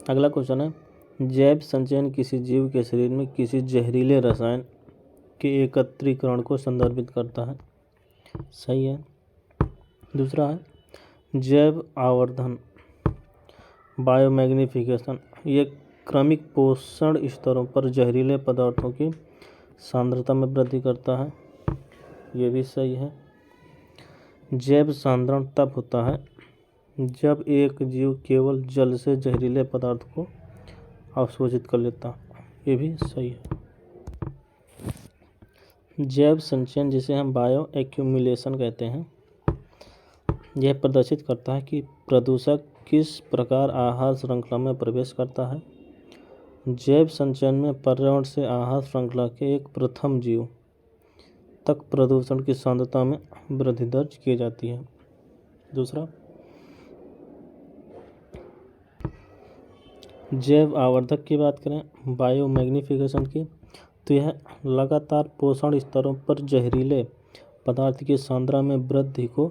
अगला क्वेश्चन है, जैव संचयन किसी जीव के शरीर में किसी जहरीले रसायन के एकत्रीकरण को संदर्भित करता है। सही है। दूसरा है, जैव आवर्धन बायोमैग्निफिकेशन, ये क्रमिक पोषण स्तरों पर जहरीले पदार्थों की सांद्रता में वृद्धि करता है। ये भी सही है। जैव सांद्रण तब होता है जब एक जीव केवल जल से जहरीले पदार्थ को अवशोषित कर लेता है। ये भी सही है। जैव संचयन जिसे हम बायो एक्यूमुलेशन कहते हैं, यह प्रदर्शित करता है कि प्रदूषक किस प्रकार आहार श्रृंखला में प्रवेश करता है। जैव संचयन में पर्यावरण से आहार श्रृंखला के एक प्रथम जीव तक प्रदूषण की सांद्रता में वृद्धि दर्ज की जाती है। दूसरा, जैव आवर्धक की बात करें, बायोमैग्निफिकेशन की, तो यह लगातार पोषण स्तरों पर जहरीले पदार्थ की सांद्रता में वृद्धि को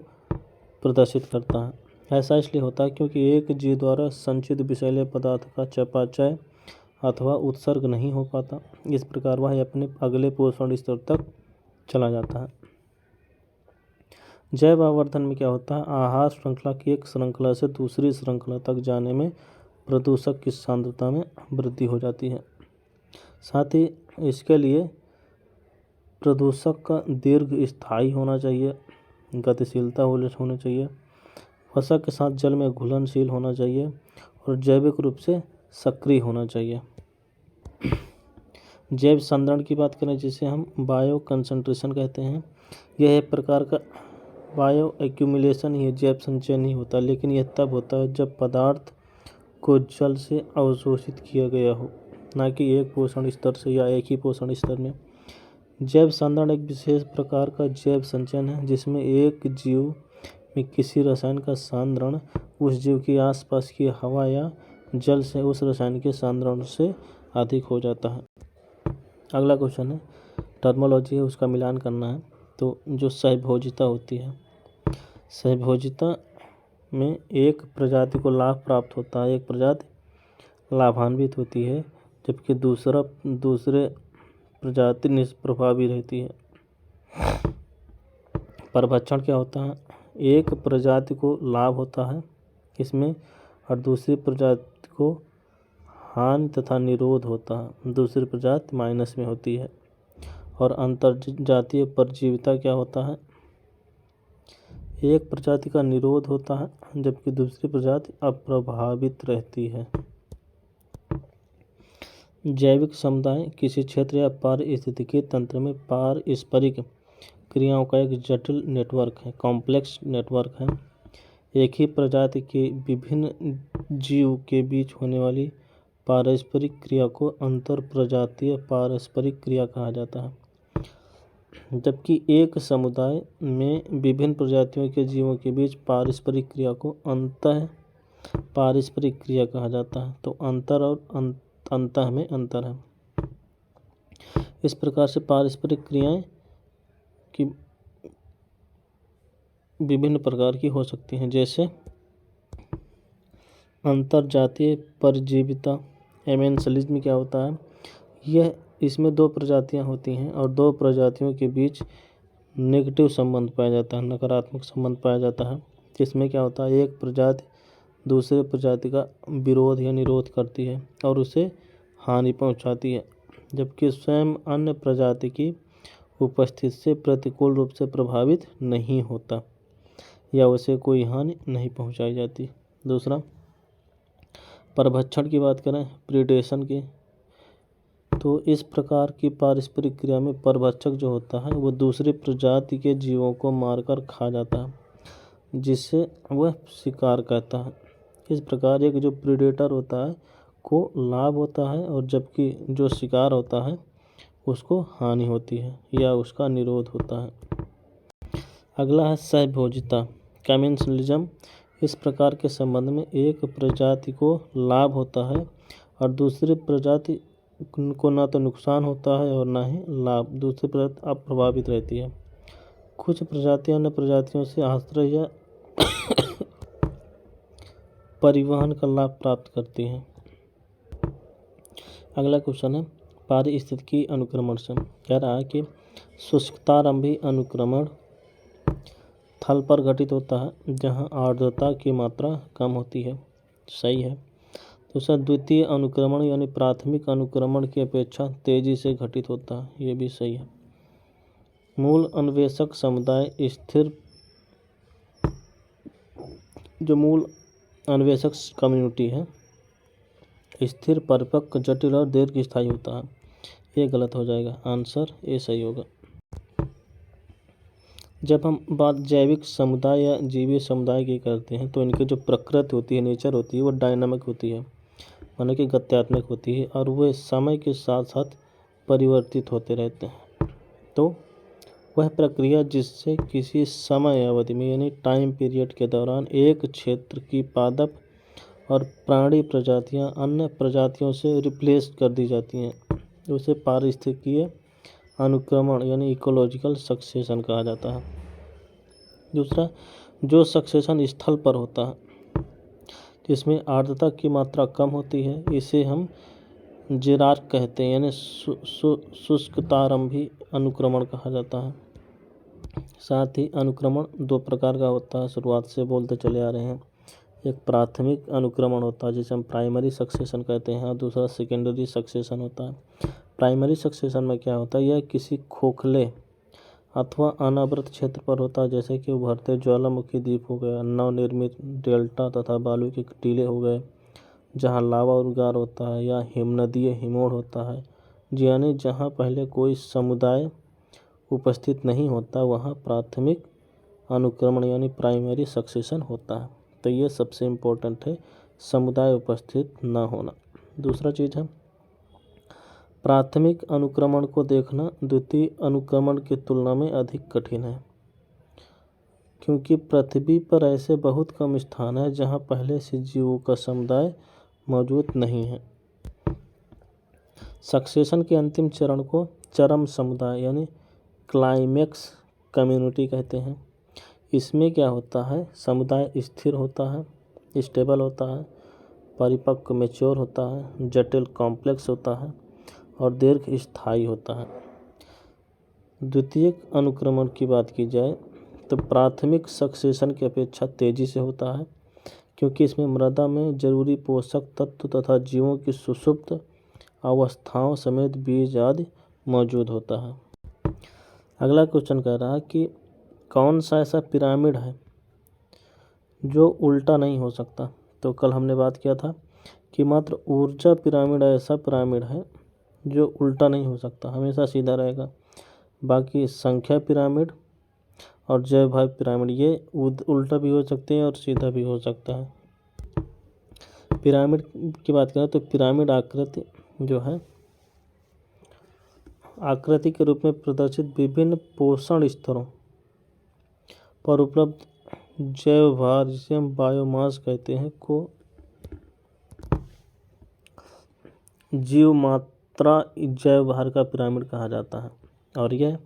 प्रदर्शित करता है। ऐसा इसलिए होता है क्योंकि एक जीव द्वारा संचित विषैले पदार्थ का चयापचय अथवा उत्सर्ग नहीं हो पाता। इस प्रकार वह अपने अगले पोषण स्तर तक चला जाता है। जैव आवर्धन में क्या होता है, आहार श्रृंखला की एक श्रृंखला से दूसरी श्रृंखला तक जाने में प्रदूषक की सांद्रता में वृद्धि हो जाती है। साथ ही इसके लिए प्रदूषक का दीर्घ स्थायी होना चाहिए, गतिशीलता होनी चाहिए, वसा के साथ जल में घुलनशील होना चाहिए और जैविक रूप से सक्रिय होना चाहिए। जैव सांद्रण की बात करें जिसे हम बायो कंसंट्रेशन कहते हैं, यह एक प्रकार का बायो एक्यूमुलेशन ही है, जैव संचयन नहीं होता, लेकिन यह तब होता है जब पदार्थ को जल से अवशोषित किया गया हो, ना कि एक पोषण स्तर से या एक ही पोषण स्तर में। जैव सांद्रण एक विशेष प्रकार का जैव संचयन है जिसमें एक जीव में किसी रसायन का सांद्रण उस जीव के आसपास की हवा या जल से उस रसायन के सांद्रण से अधिक हो जाता है। अगला क्वेश्चन है, टर्मोलॉजी है उसका मिलान करना है। तो जो सहभोजिता होती है, सहभोजिता में एक प्रजाति को लाभ प्राप्त होता है, एक प्रजाति लाभान्वित होती है, जबकि दूसरे प्रजाति निष्प्रभावी रहती है। परभक्षण क्या होता है, एक प्रजाति को लाभ होता है इसमें और दूसरी प्रजाति को हानि तथा निरोध होता है, दूसरी प्रजाति माइनस में होती है। और अंतर्जातीय परजीविता क्या होता है, एक प्रजाति का निरोध होता है जबकि दूसरी प्रजाति अप्रभावित रहती है। जैविक समुदाय किसी क्षेत्र या पारिस्थितिकी तंत्र में पारस्परिक क्रियाओं का एक जटिल नेटवर्क है, कॉम्प्लेक्स नेटवर्क है। एक ही प्रजाति के विभिन्न जीव के बीच होने वाली पारस्परिक क्रिया को अंतर प्रजातीय पारस्परिक क्रिया कहा जाता है, जबकि एक समुदाय में विभिन्न प्रजातियों के जीवों के बीच पारस्परिक क्रिया को अंतः पारस्परिक क्रिया कहा जाता है। तो अंतर और अंतः में अंतर है। इस प्रकार से पारस्परिक क्रियाएं की विभिन्न प्रकार की हो सकती हैं, जैसे अंतरजातीय परजीविता एमेंसलिज्म में क्या होता है, यह इसमें दो प्रजातियां होती हैं और दो प्रजातियों के बीच नेगेटिव संबंध पाया जाता है, नकारात्मक संबंध पाया जाता है, जिसमें क्या होता है, एक प्रजाति दूसरे प्रजाति का विरोध या निरोध करती है और उसे हानि पहुंचाती है, जबकि स्वयं अन्य प्रजाति की उपस्थिति से प्रतिकूल रूप से प्रभावित नहीं होता या उसे कोई हानि नहीं पहुंचाई जाती। दूसरा, परभक्षण की बात करें, प्रीडेशन की, तो इस प्रकार की पारस्परिक क्रिया में परभक्षक जो होता है वो दूसरी प्रजाति के जीवों को मारकर खा जाता है, जिससे वह शिकार कहता है। इस प्रकार एक जो प्रीडेटर होता है को लाभ होता है और जबकि जो शिकार होता है उसको हानि होती है या उसका निरोध होता है। अगला है सहभोजिता कमेंसलिज्म। इस प्रकार के संबंध में एक प्रजाति को लाभ होता है और दूसरी प्रजाति को ना तो नुकसान होता है और ना ही लाभ, दूसरी प्रजाति अप्रभावित रहती है। कुछ प्रजातियां अन्य प्रजातियों से आश्रय या परिवहन का लाभ प्राप्त करती हैं। अगला क्वेश्चन है पारिस्थितिकी अनुक्रमण से। कह रहा है कि शुष्कतारंभी अनुक्रमण थल पर घटित होता है जहां आर्द्रता की मात्रा कम होती है। सही है। दूसरा द्वितीय अनुक्रमण यानी प्राथमिक अनुक्रमण की अपेक्षा तेजी से घटित होता है। ये भी सही है। मूल अन्वेषक समुदाय स्थिर जो मूल अन्वेषक कम्युनिटी है स्थिर, परिपक्व, जटिल और दीर्घस्थायी होता है। ये गलत हो जाएगा, आंसर ए सही होगा। जब हम बात जैविक समुदाय या जीवी समुदाय की करते हैं तो इनकी जो प्रकृति होती है, नेचर होती है, वो डायनामिक होती है, माने कि गत्यात्मक होती है और वे समय के साथ साथ परिवर्तित होते रहते हैं। तो वह प्रक्रिया जिससे किसी समय अवधि में यानी टाइम पीरियड के दौरान एक क्षेत्र की पादप और प्राणी प्रजातियां अन्य प्रजातियों से रिप्लेस कर दी जाती हैं, उसे पारिस्थितिकीय अनुक्रमण यानी इकोलॉजिकल सक्सेशन कहा जाता है। दूसरा, जो सक्सेशन स्थल पर होता है जिसमें आर्द्रता की मात्रा कम होती है, इसे हम जिरार्क कहते हैं, यानी शुष्कतारंभी अनुक्रमण कहा जाता है। साथ ही अनुक्रमण दो प्रकार का होता है, शुरुआत से बोलते चले आ रहे हैं। एक प्राथमिक अनुक्रमण होता है जिसे हम प्राइमरी सक्सेशन कहते हैं और दूसरा सेकेंडरी सक्सेशन होता है। प्राइमरी सक्सेशन में क्या होता है, यह किसी खोखले अथवा अनावृत क्षेत्र पर होता है, जैसे कि उभरते ज्वालामुखी द्वीप हो गए, नवनिर्मित डेल्टा तथा बालू के टीले हो गए जहाँ लावा उद्गार होता है, या हिमनदीय हिमोड़ होता है, यानी जहाँ पहले कोई समुदाय उपस्थित नहीं होता वहाँ प्राथमिक अनुक्रमण यानी प्राइमरी सक्सेशन होता है। तो ये सबसे इम्पोर्टेंट है, समुदाय उपस्थित ना होना। दूसरा चीज़ है प्राथमिक अनुक्रमण को देखना द्वितीय अनुक्रमण की तुलना में अधिक कठिन है, क्योंकि पृथ्वी पर ऐसे बहुत कम स्थान है जहाँ पहले से जीवों का समुदाय मौजूद नहीं है। सक्सेशन के अंतिम चरण को चरम समुदाय यानी क्लाइमेक्स कम्युनिटी कहते हैं। इसमें क्या होता है, समुदाय स्थिर होता है, स्टेबल होता है, परिपक्व मैच्योर होता है, जटिल कॉम्प्लेक्स होता है और दीर्घ स्थायी होता है। द्वितीय अनुक्रमण की बात की जाए तो प्राथमिक सक्सेशन की अपेक्षा तेजी से होता है, क्योंकि इसमें मृदा में जरूरी पोषक तत्व तथा जीवों की सुषुप्त अवस्थाओं समेत बीज आदि मौजूद होता है। अगला क्वेश्चन कह रहा है कि कौन सा ऐसा पिरामिड है जो उल्टा नहीं हो सकता। तो कल हमने बात किया था कि मात्र ऊर्जा पिरामिड ऐसा पिरामिड है जो उल्टा नहीं हो सकता, हमेशा सीधा रहेगा। बाकी संख्या पिरामिड और जैव भाव पिरामिड ये उल्टा भी हो सकते हैं और सीधा भी हो सकता है। पिरामिड की बात करें तो पिरामिड आकृति जो है आकृति के रूप में प्रदर्शित विभिन्न पोषण स्तरों पर उपलब्ध जैव भार, जिसे हम बायोमास कहते हैं, को जीव मात्रा जैव भार का पिरामिड कहा जाता है और यह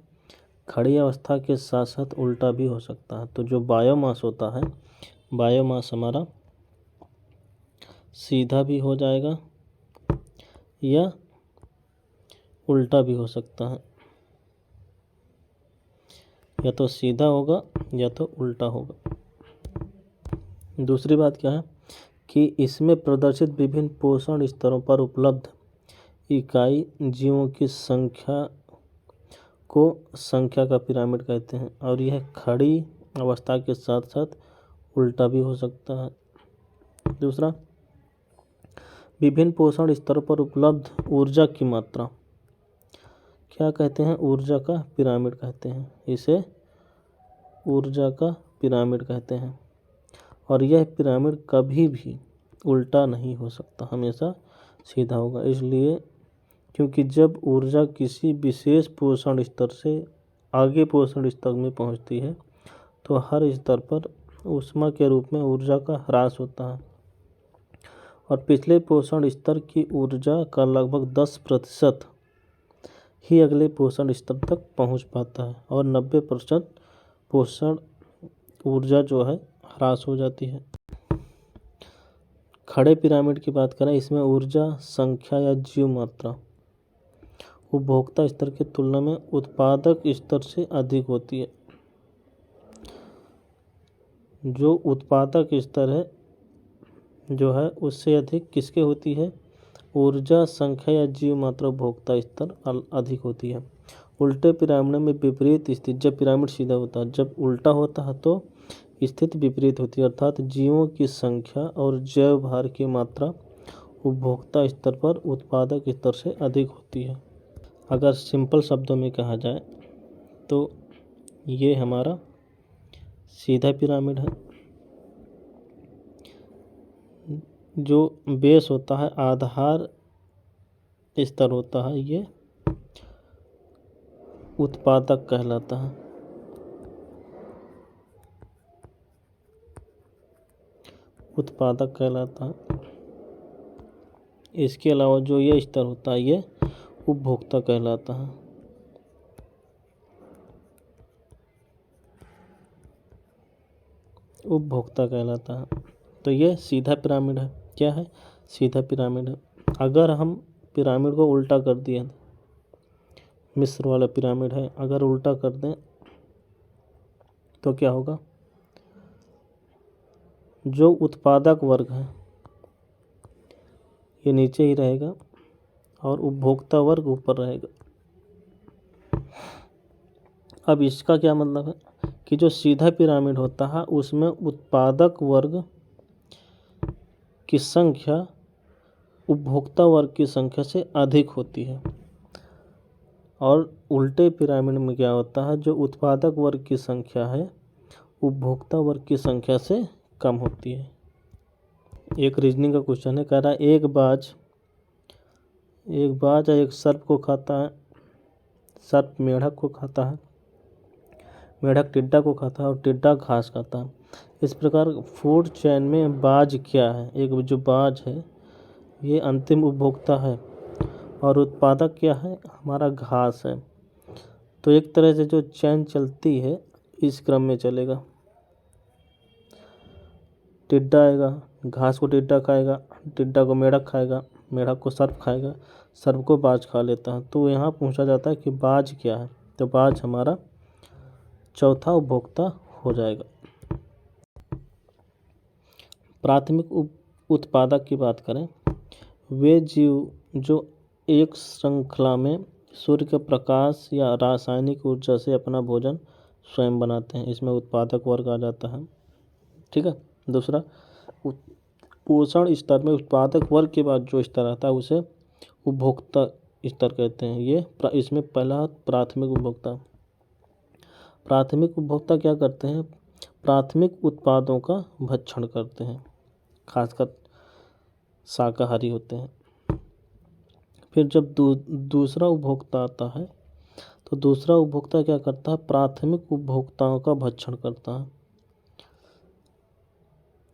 खड़ी अवस्था के साथ साथ उल्टा भी हो सकता है। तो जो बायोमास होता है, बायोमास हमारा सीधा भी हो जाएगा या उल्टा भी हो सकता है, या तो सीधा होगा या तो उल्टा होगा। दूसरी बात क्या है कि इसमें प्रदर्शित विभिन्न पोषण स्तरों पर उपलब्ध इकाई जीवों की संख्या को संख्या का पिरामिड कहते हैं और यह खड़ी अवस्था के साथ साथ उल्टा भी हो सकता है। दूसरा, विभिन्न पोषण स्तरों पर उपलब्ध ऊर्जा की मात्रा क्या कहते हैं, ऊर्जा का पिरामिड कहते हैं, इसे ऊर्जा का पिरामिड कहते हैं और यह पिरामिड कभी भी उल्टा नहीं हो सकता, हमेशा सीधा होगा। इसलिए क्योंकि जब ऊर्जा किसी विशेष पोषण स्तर से आगे पोषण स्तर में पहुंचती है तो हर स्तर पर ऊष्मा के रूप में ऊर्जा का ह्रास होता है और पिछले पोषण स्तर की ऊर्जा का लगभग 10% ही अगले पोषण स्तर तक पहुंच पाता है और 90% पोषण ऊर्जा जो है ह्रास हो जाती है। खड़े पिरामिड की बात करें, इसमें ऊर्जा संख्या या जीव मात्रा उपभोक्ता स्तर की तुलना में उत्पादक स्तर से अधिक होती है। जो उत्पादक स्तर है जो है उससे अधिक किसके होती है? ऊर्जा संख्या या जीव मात्रा उपभोक्ता स्तर अधिक होती है। उल्टे पिरामिड में विपरीत स्थिति, जब पिरामिड सीधा होता है, जब उल्टा होता है तो स्थिति विपरीत होती है, अर्थात जीवों की संख्या और जैव भार की मात्रा उपभोक्ता स्तर पर उत्पादक स्तर से अधिक होती है। अगर सिंपल शब्दों में कहा जाए तो ये हमारा सीधा पिरामिड है। जो बेस होता है, आधार स्तर होता है, ये उत्पादक कहलाता है। उत्पादक कहलाता है। इसके अलावा जो ये स्तर होता है ये उपभोक्ता कहलाता है। उपभोक्ता कहलाता है। तो ये सीधा पिरामिड है। क्या है? सीधा पिरामिड है। अगर हम पिरामिड को उल्टा कर दिए, मिस्र वाला पिरामिड है, अगर उल्टा कर दें तो क्या होगा? जो उत्पादक वर्ग है ये नीचे ही रहेगा और उपभोक्ता वर्ग ऊपर रहेगा। अब इसका क्या मतलब है कि जो सीधा पिरामिड होता है उसमें उत्पादक वर्ग की संख्या उपभोक्ता वर्ग की संख्या से अधिक होती है, और उल्टे पिरामिड में क्या होता है? जो उत्पादक वर्ग की संख्या है उपभोक्ता वर्ग की संख्या से कम होती है। एक रीजनिंग का क्वेश्चन है, कह रहा है एक बाज एक सर्प को खाता है, सर्प मेढक को खाता है, मेढक टिड्डा को खाता है और टिड्डा घास खाता है। इस प्रकार फूड चेन में बाज क्या है? एक जो बाज है ये अंतिम उपभोक्ता है और उत्पादक क्या है? हमारा घास है। तो एक तरह से जो चेन चलती है इस क्रम में चलेगा। टिड्डा आएगा, घास को टिड्डा खाएगा, टिड्डा को मेढक खाएगा, मेढक को सर्प खाएगा, सर्प को बाज खा लेता है। तो यहाँ पूछा जाता है कि बाज क्या है? तो बाज हमारा चौथा उपभोक्ता हो जाएगा। प्राथमिक उत्पादक की बात करें, वे जीव जो एक श्रृंखला में सूर्य के प्रकाश या रासायनिक ऊर्जा से अपना भोजन स्वयं बनाते हैं, इसमें उत्पादक वर्ग आ जाता है। ठीक है। दूसरा, पोषण स्तर में उत्पादक वर्ग के बाद जो स्तर आता है उसे उपभोक्ता स्तर कहते हैं। ये इसमें पहला प्राथमिक उपभोक्ता। प्राथमिक उपभोक्ता क्या करते हैं? प्राथमिक उत्पादों का भक्षण करते हैं, खासकर शाकाहारी होते हैं। फिर जब दूसरा उपभोक्ता आता है तो दूसरा उपभोक्ता क्या करता है? प्राथमिक उपभोक्ताओं का भक्षण करता है।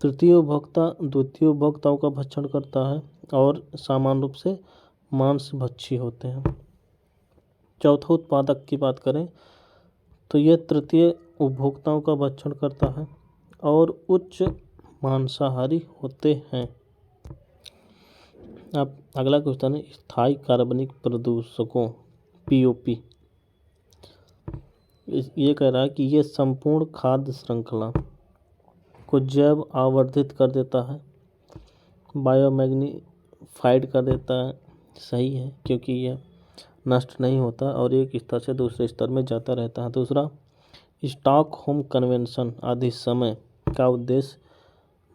तृतीय उपभोक्ता द्वितीय उपभोक्ताओं का भक्षण करता है और सामान्य रूप से मांस भक्षी होते हैं। चौथा उत्पादक की बात करें तो यह तृतीय उपभोक्ताओं का भक्षण करता है और उच्च मांसाहारी होते हैं। अब अगला क्वेश्चन है, स्थायी कार्बनिक प्रदूषकों POP। ये कह रहा है कि ये संपूर्ण खाद्य श्रृंखला को जैव आवर्धित कर देता है, बायोमैग्नीफाइड कर देता है। सही है, क्योंकि यह नष्ट नहीं होता और एक स्तर से दूसरे स्तर में जाता रहता है। दूसरा, स्टॉकहोम कन्वेंशन आदि समय का उद्देश्य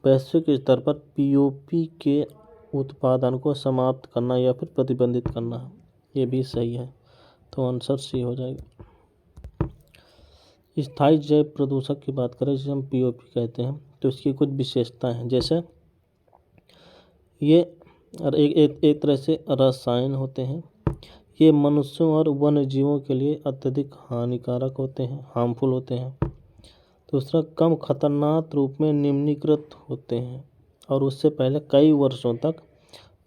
वैश्विक स्तर पर POP के उत्पादन को समाप्त करना या फिर प्रतिबंधित करना है। ये भी सही है, तो आंसर सी हो जाएगा। स्थायी जैव प्रदूषक की बात करें जिसे हम POP कहते हैं, तो इसकी कुछ विशेषताएं हैं। जैसे ये एक तरह से रसायन होते हैं। ये मनुष्यों और वन्य जीवों के लिए अत्यधिक हानिकारक होते हैं, हार्मफुल होते हैं। दूसरा, कम खतरनाक रूप में निम्नीकृत होते हैं और उससे पहले कई वर्षों तक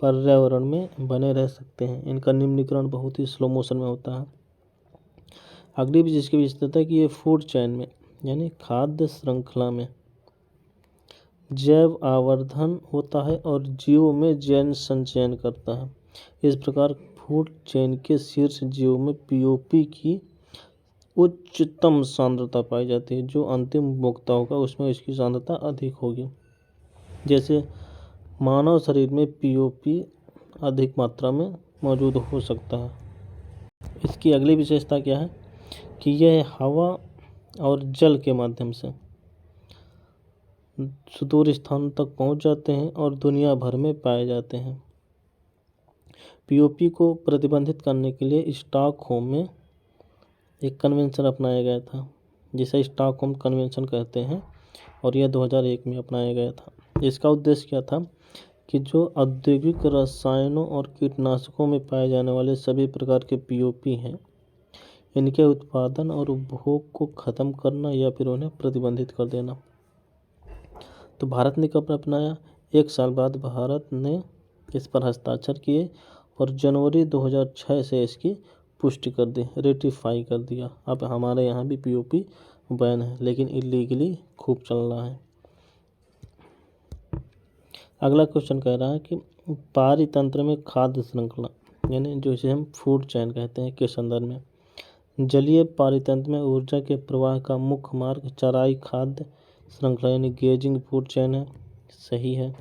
पर्यावरण में बने रह सकते हैं। इनका निम्नीकरण बहुत ही स्लो मोशन में होता है। अगली भी जिसकी विशेषता है कि ये फूड चेन में यानी खाद्य श्रृंखला में जैव आवर्धन होता है और जीवों में जैव संचयन करता है। इस प्रकार फूड चेन के शीर्ष जीवों में पीओपी की उच्चतम सांद्रता पाई जाती है। जो अंतिम उपभोक्ता होगा उसमें इसकी सांद्रता अधिक होगी। जैसे मानव शरीर में पीओपी अधिक मात्रा में मौजूद हो सकता है। इसकी अगली विशेषता क्या है कि यह हवा और जल के माध्यम से सुदूर स्थानों तक पहुंच जाते हैं और दुनिया भर में पाए जाते हैं। पीओपी को प्रतिबंधित करने के लिए स्टॉकहोम में एक कन्वेंशन अपनाया गया था, जिसे स्टॉकहोम कन्वेंशन कहते हैं, और यह 2001 में अपनाया गया था। इसका उद्देश्य क्या था कि जो औद्योगिक रसायनों और कीटनाशकों में पाए जाने वाले सभी प्रकार के पीओपी हैं, इनके उत्पादन और उपभोग को खत्म करना या फिर उन्हें प्रतिबंधित कर देना। तो भारत ने कब अपनाया? 1 साल बाद भारत ने इस पर हस्ताक्षर किए और जनवरी 2006 से इसकी पुष्टि कर दी, रेटिफाई कर दिया। अब हमारे यहाँ भी पीओपी बैन है, लेकिन इलीगली खूब चल रहा है। अगला क्वेश्चन कह रहा है कि पारितंत्र में खाद्य श्रृंखला, यानी जो इसे हम फूड चेन कहते हैं, के संदर्भ में जलीय पारितंत्र में ऊर्जा के प्रवाह का मुख्य मार्ग चराई खाद्य श्रृंखला यानी गेजिंग फूड चेन है। सही है।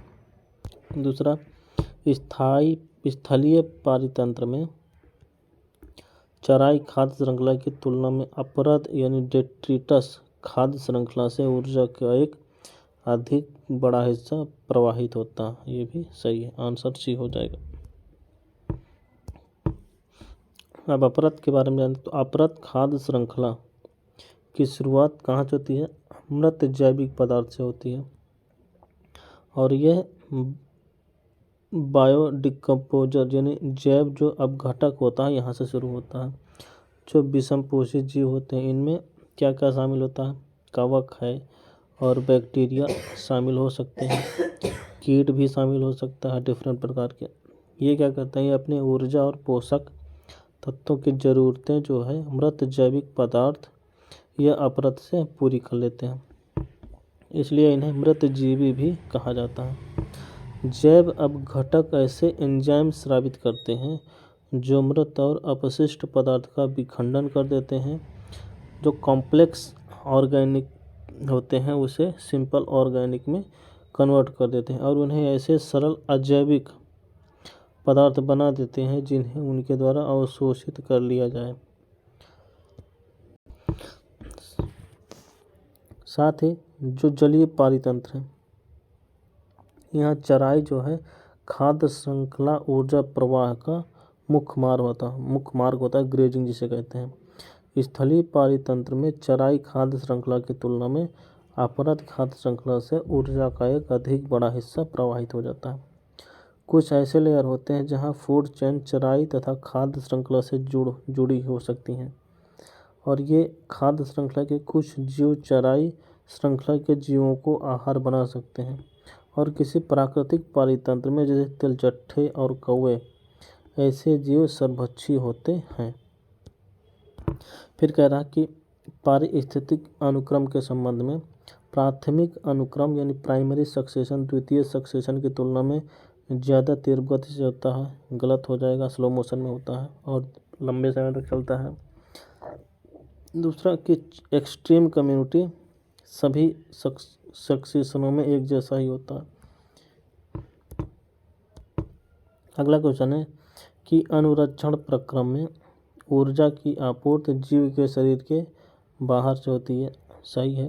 दूसरा, स्थलीय पारितंत्र में चराई खाद्य श्रृंखला की तुलना में अपरद यानी डेट्रिटस खाद्य श्रृंखला से ऊर्जा का एक अधिक बड़ा हिस्सा प्रवाहित होता है। ये भी सही है, आंसर सी हो जाएगा। अब अपरद के बारे में जानते। तो अपरद खाद्य श्रृंखला की शुरुआत कहाँ से होती है? मृत जैविक पदार्थ से होती है, और यह बायोडिकम्पोजर यानी जैव जो अपघटक होता है यहाँ से शुरू होता है। जो विषमपोषी जीव होते हैं इनमें क्या क्या शामिल होता है? कवक है और बैक्टीरिया शामिल हो सकते हैं, कीट भी शामिल हो सकता है डिफरेंट प्रकार के। ये क्या करते हैं? ये अपनी ऊर्जा और पोषक तत्वों की ज़रूरतें जो है मृत जैविक पदार्थ या अपरद से पूरी कर लेते हैं, इसलिए इन्हें मृतजीवी भी कहा जाता है। जैव अपघटक ऐसे एंजाइम स्रावित करते हैं जो मृत और अपशिष्ट पदार्थ का विखंडन कर देते हैं। जो कॉम्प्लेक्स ऑर्गेनिक होते हैं उसे सिंपल ऑर्गेनिक में कन्वर्ट कर देते हैं और उन्हें ऐसे सरल अजैविक पदार्थ बना देते हैं जिन्हें उनके द्वारा अवशोषित कर लिया जाए। साथ ही जो जलीय पारितंत्र है, यहाँ चराई जो है खाद्य श्रृंखला ऊर्जा प्रवाह का मुख्य मार्ग होता है, ग्रेजिंग जिसे कहते हैं। स्थलीय पारितंत्र में चराई खाद्य श्रृंखला की तुलना में अपरद खाद्य श्रृंखला से ऊर्जा का एक अधिक बड़ा हिस्सा प्रवाहित हो जाता है। कुछ ऐसे लेयर होते हैं जहाँ फूड चेन चराई तथा खाद्य श्रृंखला से जुड़ी हो सकती हैं, और ये खाद्य श्रृंखला के कुछ जीव चराई श्रृंखला के जीवों को आहार बना सकते हैं, और किसी प्राकृतिक पारितंत्र में जैसे तिलचट्टे और कौवे ऐसे जीव सर्वभक्षी होते हैं। फिर कह रहा कि पारिस्थितिक अनुक्रम के संबंध में प्राथमिक अनुक्रम यानी प्राइमरी सक्सेशन द्वितीय सक्सेशन की तुलना में ज़्यादा तीव्र गति से होता है। गलत हो जाएगा, स्लो मोशन में होता है और लंबे समय तक चलता है। दूसरा कि एक्सट्रीम कम्युनिटी सभी सक्सेशनों में एक जैसा ही होता है। अगला क्वेश्चन है कि अनुरक्षण प्रक्रम में ऊर्जा की आपूर्ति जीव के शरीर के बाहर से होती है। सही है।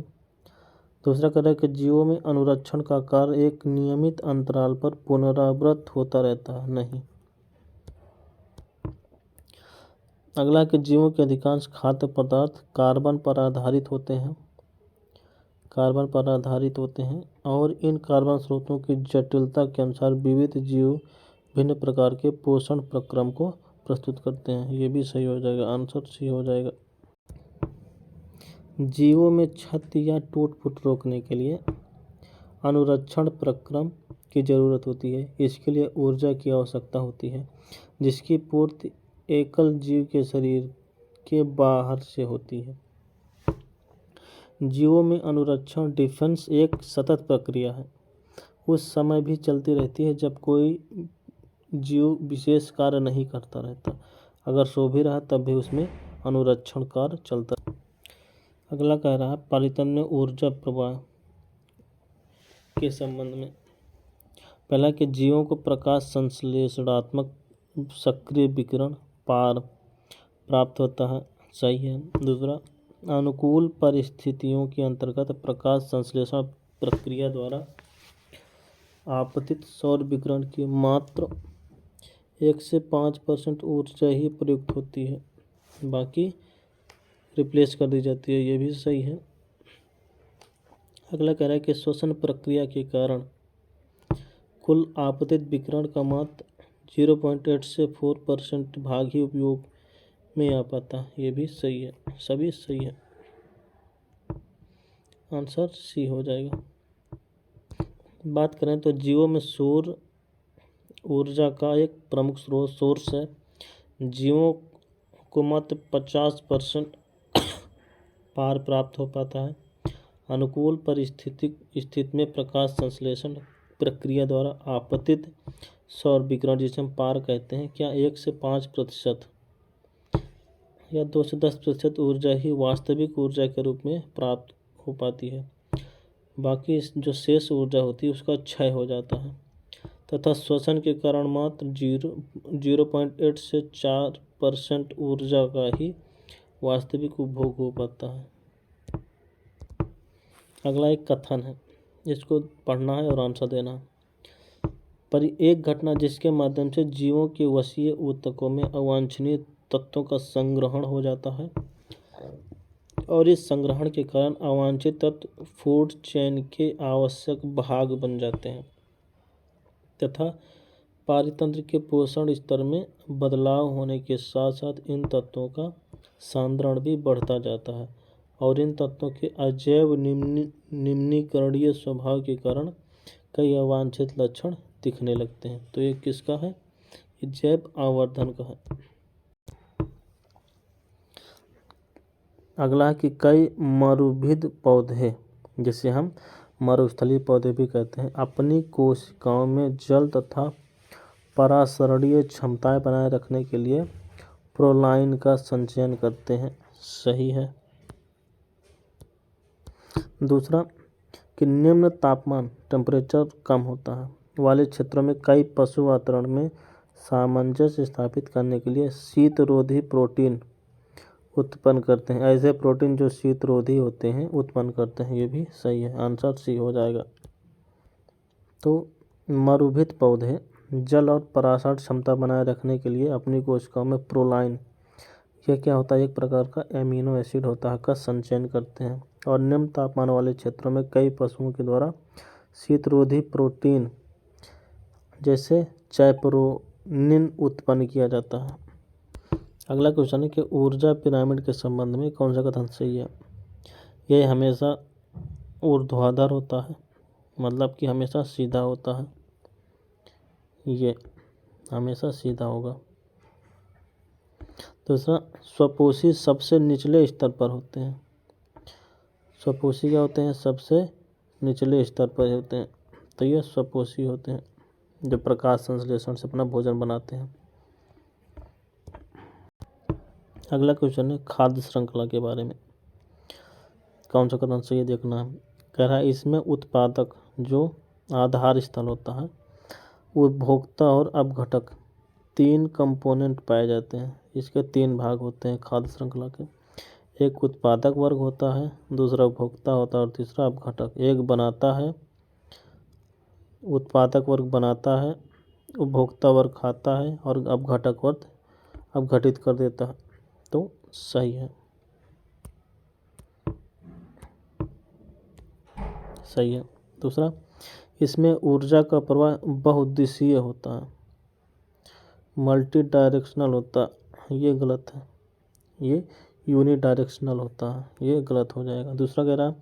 दूसरा कह रहा है कि जीवों में अनुरक्षण का कार्य एक नियमित अंतराल पर पुनरावृत्त होता रहता है। नहीं। अगला कि जीवों के अधिकांश खाद्य पदार्थ कार्बन पर आधारित होते हैं और इन कार्बन स्रोतों की जटिलता के अनुसार विविध जीव भिन्न प्रकार के पोषण प्रक्रम को प्रस्तुत करते हैं। ये भी सही हो जाएगा, आंसर सी हो जाएगा। जीवों में क्षति या टूट फूट रोकने के लिए अनुरक्षण प्रक्रम की ज़रूरत होती है। इसके लिए ऊर्जा की आवश्यकता होती है जिसकी पूर्ति एकल जीव के शरीर के बाहर से होती है। जीवों में अनुरक्षण डिफेंस एक सतत प्रक्रिया है उस समय भी चलती रहती है जब कोई जीव विशेष कार्य नहीं करता रहता। अगर सो भी रहा तब भी उसमें अनुरक्षण कार्य चलता। अगला कह रहा है पारितंत्र ऊर्जा प्रवाह के संबंध में। पहला कि जीवों को प्रकाश संश्लेषणात्मक सक्रिय विकिरण पार प्राप्त होता है, सही है। दूसरा, अनुकूल परिस्थितियों के अंतर्गत प्रकाश संश्लेषण प्रक्रिया द्वारा आपतित सौर विकिरण की मात्र 1 से 5% ऊर्जा ही प्रयुक्त होती है, बाकी रिप्लेस कर दी जाती है, ये भी सही है। अगला कह रहा है कि श्वसन प्रक्रिया के कारण कुल आपतित विकिरण का मात्र 0.8 से 4% भाग ही उपयोग में आ पाता है, ये भी सही है, सभी सही है। आंसर सी हो जाएगा। बात करें तो जीवों में सौर ऊर्जा का एक प्रमुख स्रोत सोर्स है। जीवों को मात्र 50% पार प्राप्त हो पाता है। अनुकूल स्थिति में प्रकाश संश्लेषण प्रक्रिया द्वारा आपतित सौर विकिरण, जिसे हम पार कहते हैं, क्या 1 से 5% या 2 से 10% ऊर्जा ही वास्तविक ऊर्जा के रूप में प्राप्त हो पाती है। बाकी जो शेष ऊर्जा होती है उसका क्षय हो जाता है तथा श्वसन के कारण मात्र 0.8 से 4% ऊर्जा का ही वास्तविक उपभोग हो पाता है। अगला एक कथन है, इसको पढ़ना है और आंसर देना है। पर एक घटना जिसके माध्यम से जीवों के वसीय ऊतकों में अवांछनीय तत्वों का संग्रहण हो जाता है और इस संग्रहण के कारण अवांछित तत्व फूड चेन के आवश्यक भाग बन जाते हैं तथा पारितंत्र के पोषण स्तर में बदलाव होने के साथ साथ इन तत्वों का सांद्रण भी बढ़ता जाता है और इन तत्वों के अजैव निम्नीकरणीय स्वभाव के कारण कई अवांछित लक्षण दिखने लगते हैं। तो ये किसका है? ये जैव आवर्धन का है। अगला है कि कई मरुभिद पौधे, जिसे हम मरुस्थलीय पौधे भी कहते हैं, अपनी कोशिकाओं में जल तथा परासरणीय क्षमताएं बनाए रखने के लिए प्रोलाइन का संचयन करते हैं, सही है। दूसरा कि निम्न तापमान टेम्परेचर कम होता है वाले क्षेत्रों में कई पशु वातावरण में सामंजस्य स्थापित करने के लिए शीतरोधी प्रोटीन उत्पन्न करते हैं। ऐसे प्रोटीन जो शीतरोधी होते हैं उत्पन्न करते हैं, ये भी सही है। आंसर सी हो जाएगा। तो मरुभिद पौधे जल और परासरण क्षमता बनाए रखने के लिए अपनी कोशिकाओं में प्रोलाइन, यह क्या होता है? एक प्रकार का एमिनो एसिड होता है, का संचयन करते हैं और निम्न तापमान वाले क्षेत्रों में कई पशुओं के द्वारा शीतरोधी प्रोटीन जैसे चैपरोनिन उत्पन्न किया जाता है। अगला क्वेश्चन है कि ऊर्जा पिरामिड के संबंध में कौन सा कथन सही है? यह हमेशा ऊर्ध्वाधर होता है, मतलब कि हमेशा सीधा होता है, ये हमेशा सीधा होगा। दूसरा, स्वपोषी सबसे निचले स्तर पर होते हैं। स्वपोषी क्या होते हैं? सबसे निचले स्तर पर होते हैं, तो ये स्वपोषी होते हैं जो प्रकाश संश्लेषण से अपना भोजन बनाते हैं। अगला क्वेश्चन है खाद्य श्रृंखला के बारे में, कौन सा कथन सही देखना है। कह रहा है इसमें उत्पादक जो आधार स्थल होता है, उपभोक्ता और अपघटक 3 कंपोनेंट पाए जाते हैं। इसके 3 भाग होते हैं खाद्य श्रृंखला के। एक उत्पादक वर्ग होता है, दूसरा उपभोक्ता होता है और तीसरा अपघटक। एक बनाता है, उत्पादक वर्ग बनाता है, उपभोक्ता वर्ग खाता है और अपघटक वर्ग अपघटित कर देता है। तो सही है, सही है। दूसरा, इसमें ऊर्जा का प्रवाह बहुउद्देशीय होता है, मल्टी डायरेक्शनल होता है, ये गलत है। ये यूनिडायरेक्शनल होता है, ये गलत हो जाएगा। दूसरा कह रहा है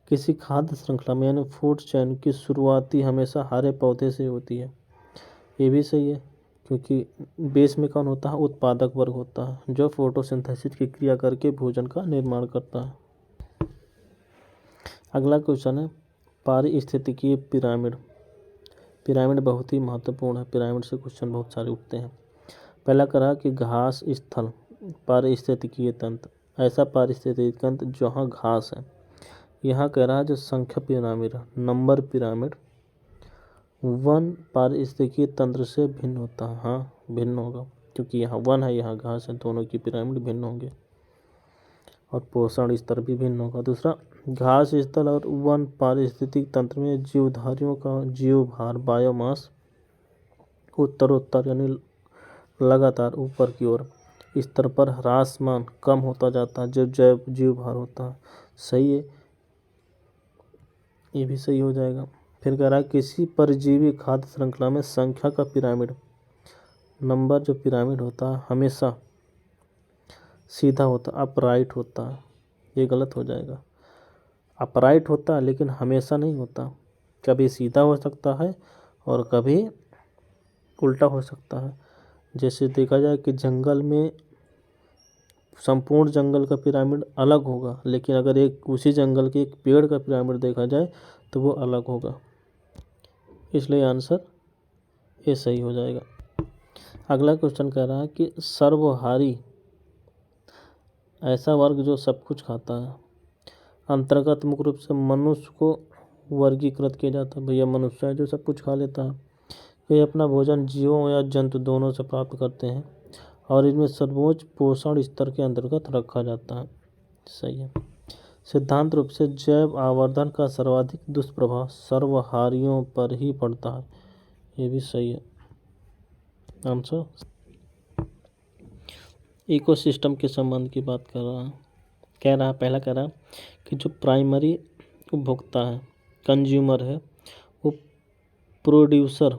किसी खाद्य श्रृंखला में यानी फूड चेन की शुरुआती हमेशा हरे पौधे से होती है, ये भी सही है, क्योंकि बेस में कौन होता है? उत्पादक वर्ग होता है जो फोटोसिंथेसिस की क्रिया करके भोजन का निर्माण करता है। अगला क्वेश्चन है पारिस्थितिकीय पिरामिड पिरामिड बहुत ही महत्वपूर्ण है। पिरामिड से क्वेश्चन बहुत सारे उठते हैं। पहला करा कि घास स्थल पारिस्थितिकीय तंत्र, ऐसा पारिस्थितिकीय तंत्र जहाँ घास है। यहाँ कह रहा है जो संख्या पिरामिड है, नंबर पिरामिड, वन पारिस्थितिकीय तंत्र से भिन्न होता है। हाँ, भिन्न होगा, क्योंकि यहाँ वन है, यहाँ घास है, दोनों की पिरामिड भिन्न होंगे और पोषण स्तर भी भिन्न होगा। दूसरा, घास स्थल और वन पारिस्थितिक तंत्र में जीवधारियों का जीवभार बायोमास उत्तरोत्तर यानी लगातार ऊपर की ओर स्तर पर ह्रासमान कम होता जाता है, जो जैव जीवभार होता है। सही है, ये भी सही हो जाएगा। फिर कह रहा है किसी परजीवी खाद्य श्रृंखला में संख्या का पिरामिड, नंबर जो पिरामिड होता है हमेशा सीधा होता, अपराइट होता है। ये गलत हो जाएगा। अपराइट होता है लेकिन हमेशा नहीं होता, कभी सीधा हो सकता है और कभी उल्टा हो सकता है। जैसे देखा जाए कि जंगल में संपूर्ण जंगल का पिरामिड अलग होगा, लेकिन अगर एक उसी जंगल के एक पेड़ का पिरामिड देखा जाए तो वो अलग होगा। इसलिए आंसर ये सही हो जाएगा। अगला क्वेश्चन कह रहा है कि सर्वहारी ऐसा वर्ग जो सब कुछ खाता है अंतर्गत मुख्य रूप से मनुष्य को वर्गीकृत किया जाता है। भैया मनुष्य है जो सब कुछ खा लेता है। ये अपना भोजन जीवों या जंतु दोनों से प्राप्त करते हैं और इनमें सर्वोच्च पोषण स्तर के अंतर्गत रखा जाता है। सही है। सिद्धांत रूप से जैव आवर्धन का सर्वाधिक दुष्प्रभाव सर्वहारियों पर ही पड़ता है। ये भी सही है आंसर। इकोसिस्टम के संबंध की बात कर रहा है। पहला कह रहा है कि जो प्राइमरी उपभोक्ता है, कंज्यूमर है, वो प्रोड्यूसर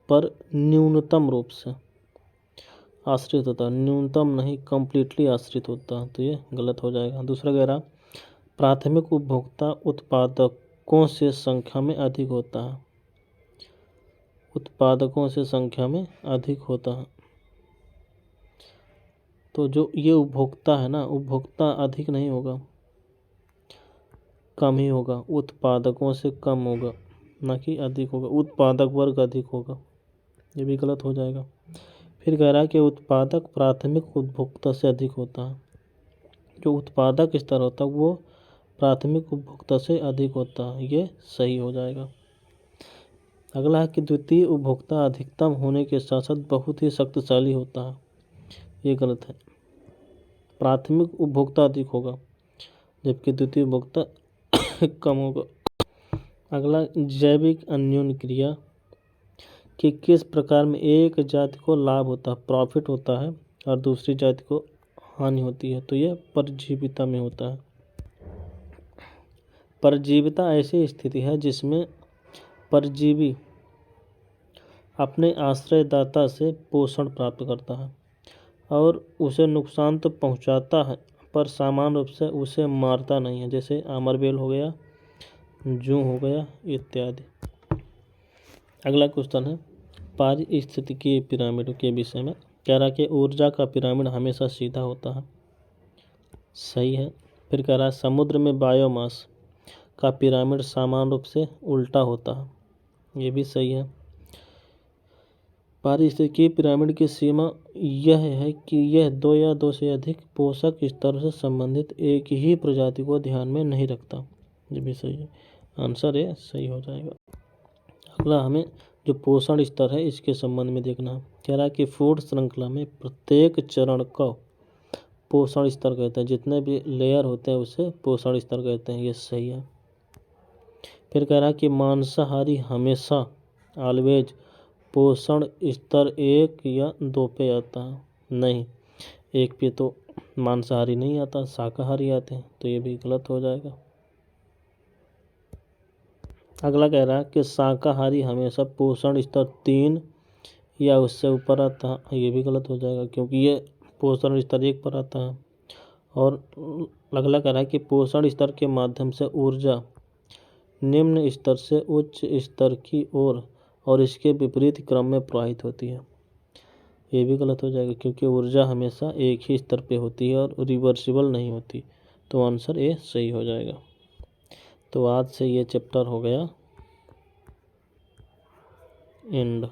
पर न्यूनतम रूप से आश्रित होता है। न्यूनतम नहीं, कंप्लीटली आश्रित होता है, तो ये गलत हो जाएगा। दूसरा कह रहा प्राथमिक उपभोक्ता उत्पादकों से संख्या में अधिक होता है। उत्पादकों से संख्या में अधिक होता है, तो जो ये उपभोक्ता है ना, उपभोक्ता अधिक नहीं होगा, कम ही होगा। उत्पादकों से कम होगा, ना कि अधिक होगा। उत्पादक वर्ग अधिक होगा, ये भी गलत हो जाएगा। फिर कह रहा है कि उत्पादक प्राथमिक उपभोक्ता से अधिक होता है। जो उत्पादक स्तर होता है वो प्राथमिक उपभोक्ता से अधिक होता है, ये सही हो जाएगा। अगला है कि द्वितीय उपभोक्ता अधिकतम होने के साथ साथ बहुत ही शक्तिशाली होता है, ये गलत है। प्राथमिक उपभोक्ता अधिक होगा जबकि द्वितीय उपभोक्ता कम होगा। अगला, जैविक अन्योन्य क्रिया कि किस प्रकार में एक जाति को लाभ होता है, प्रॉफिट होता है, और दूसरी जाति को हानि होती है, तो यह परजीविता में होता है। परजीविता ऐसी स्थिति है जिसमें परजीवी अपने आश्रयदाता से पोषण प्राप्त करता है और उसे नुकसान तो पहुंचाता है पर सामान्य रूप से उसे मारता नहीं है। जैसे आमरबेल हो गया, जूं हो गया इत्यादि। अगला क्वेश्चन है पारिस्थितिकीय पिरामिड के विषय में। कह रहा कि ऊर्जा का पिरामिड हमेशा सीधा होता है, सही है। फिर कह रहा है समुद्र में बायोमास का पिरामिड सामान्य रूप से उल्टा होता है, ये भी सही है। पारिस्थितिकीय पिरामिड की सीमा यह है कि यह दो या दो से अधिक पोषक स्तर से संबंधित एक ही प्रजाति को ध्यान में नहीं रखता, ये भी सही है। आंसर ये सही हो जाएगा। अगला हमें जो पोषण स्तर है इसके संबंध में देखना है। कह रहा है कि फूड श्रृंखला में प्रत्येक चरण को पोषण स्तर कहते हैं। जितने भी लेयर होते हैं उसे पोषण स्तर कहते हैं, ये सही है। फिर कह रहा है कि मांसाहारी हमेशा ऑलवेज पोषण स्तर 1 या 2 पे आता है। नहीं, 1 पे तो मांसाहारी नहीं आता, शाकाहारी आते हैं, तो ये भी गलत हो जाएगा। अगला कह रहा है कि शाकाहारी हमेशा पोषण स्तर 3 या उससे ऊपर आता है, ये भी गलत हो जाएगा क्योंकि ये पोषण स्तर 1 पर आता है। और अगला कह रहा है कि पोषण स्तर के माध्यम से ऊर्जा निम्न स्तर से उच्च स्तर की ओर और इसके विपरीत क्रम में प्रवाहित होती है, ये भी गलत हो जाएगा क्योंकि ऊर्जा हमेशा एक ही स्तर पे होती है और रिवर्सिबल नहीं होती, तो आंसर ए सही हो जाएगा। तो आज से ये चैप्टर हो गया एंड।